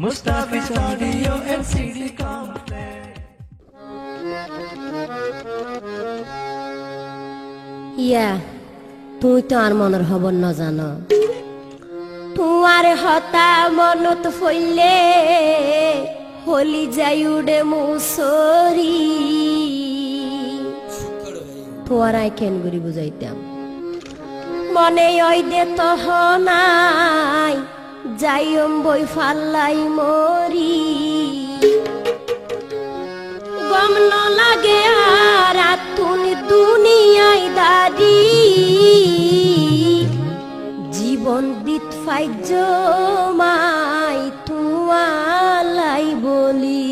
Mustafi's Audio and CD Complex. ইয়া তুই তো আর মনের খবর ন জানো তোমার হতা মনত ফইলে হলি যাই উড়ে মুসরি তোর আই কেন করি বুঝাইতাম মনে ওই দে তহ নাই যাইম বই ফাল্লাই মরি গম ন লাগে আর তুমি দুনিয়ায় দাদি জীবন দিত ফাইজ মাই তুয়ালাই বলি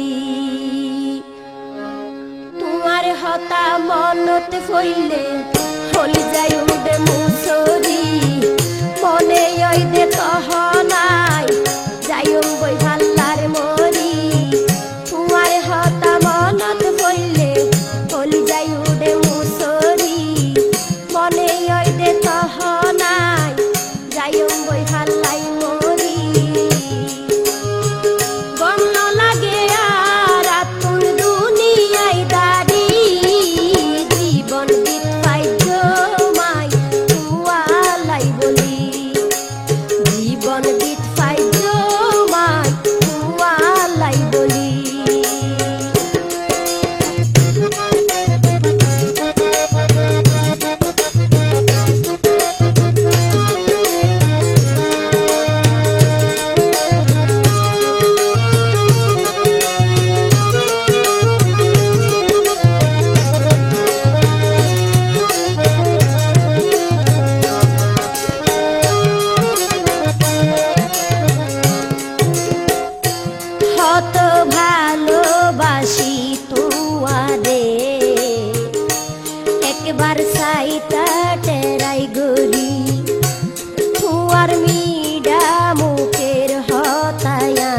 তোমার হতা মনতে ফইলে হলি যাই উড়ে মুসরি মনে ওই দে তহ নাই যাইম বই ফাল্লার মরি তোমার হতা মনতে ফইলে হলি যাই উড়ে মুসরি মনে ওই দে তহ নাই যাইম বই ফাল্লাই মরি গম ন লাগে আর তুই দুনিয়ায় দাঁড়ি জীবন দিত পাইজ মাই তুয়ালাই বলি জীবন দিত পাইজ মাই তুয়ালাই বলি কত ভালোবাসি তোমারে একবার সাইতা টেরাই গরি তোমার মিডা মুখের হতায়া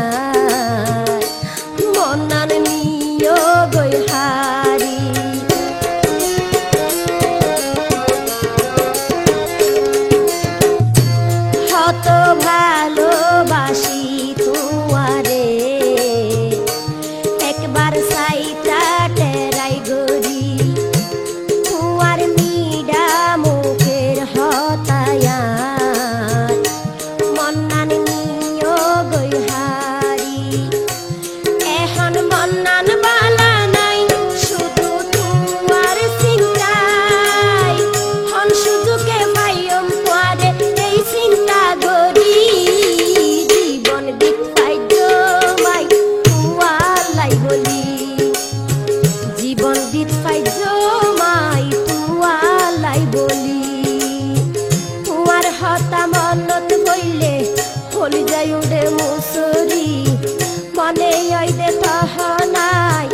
মনান নিয় গই হারি কত ভালোবাসি তোমারে একবার সাইতা টেরাই গরি তোমার মিডা মুখের হতায়া মন্নান নিয় গই হারি এখন মন্নান বালা নাই শুধু তোমার চিন্তাই হন সুযোগে পাইম তোয়ারে এই চিন্তা গরি জীবন দিত পাইজ মাই তুয়ালাই বলি জীবন দিত পাইজ মাই তুয়ালাই বলি তোমার হতা মনত বইলে হলি যাই উড়ে মুসরি মনে ওই দে তহ নাই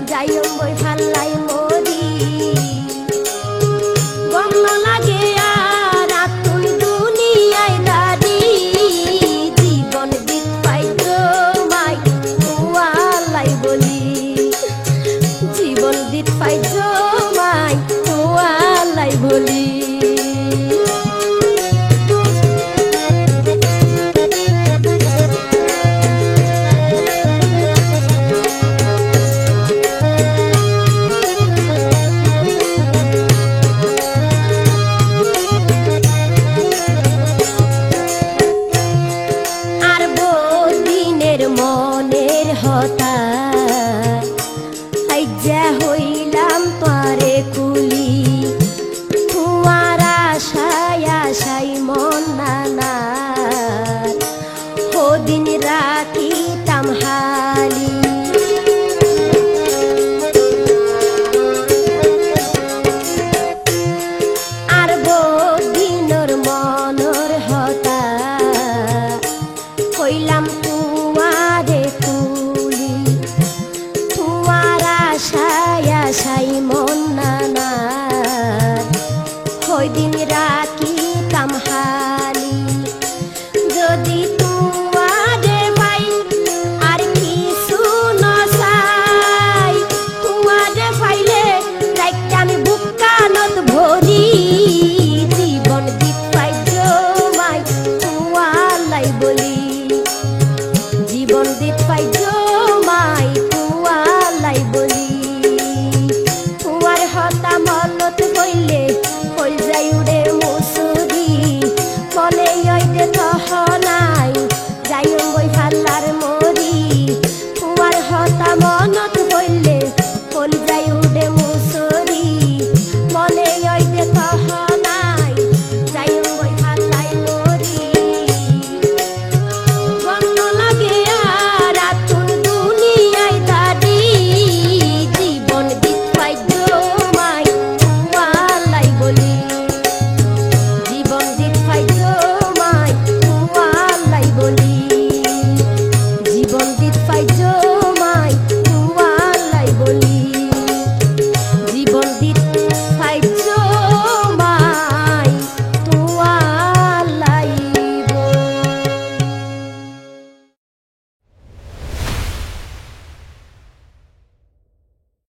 যাইম বই ফাল্লাই মরি গম ন লাগে আর তুই দুনিয়ায় দাঁড়ি জীবন দিত পাইজ মাই তুয়ালাই বলি জীবন দিত পাইজ মাই তুয়ালাই বলি আর বহুদিনের মনের হতা আইজা হইলাম তোরে কুলি তোমার আশায় আশাই মন নানার ওদিন রাখিতাম হালি আর বহুদিনের মনের হতা হইলাম তোমারে কুলি তোমার আশায় আশাই মন নানার ওই দিন রাখিতাম হালি যদি তোমারে পাই আর কিছু ন চাই তোমারে পাইলে রাইতে আমি বুকানত ভরি জীবন দিত পাইজ মাই তুয়ালাই বলি জীবন দিত পাই